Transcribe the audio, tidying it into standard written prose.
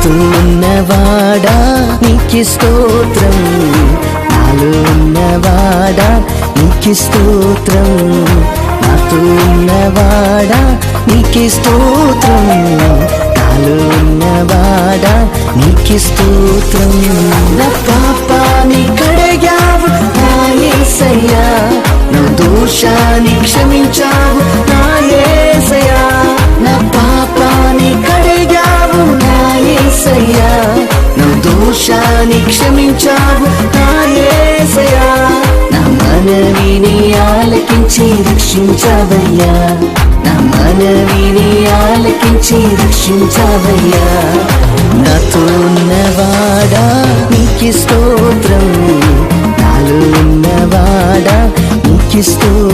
నాతో ఉన్నవాడా నీకి స్తోత్రం, నాలో ఉన్నవాడా నీకి స్తోత్రం, నాతో ఉన్నవాడా నీకి స్తోత్రం, నాలో ఉన్నవాడా నీకి స్తోత్రం. నా పాపాన్ని కడిగావు నా యేసయ్యా, నా దోషాన్ని క్షమించావు నా యేసయ్యా, నా పాపాన్ని కడిగావు నా యేసయ్యా, నా దోషాన్ని క్షమించావు నా యేసయ్యా, నా మనవిని ఆలకించి రక్షించావయ్యా, నా మనవిని ఆలకించి రక్షించావయ్యా. నాతో ఉన్నవాడా నీకి స్తోత్రం, నాలో ఉన్నవాడా నీకి స్తోత్రం.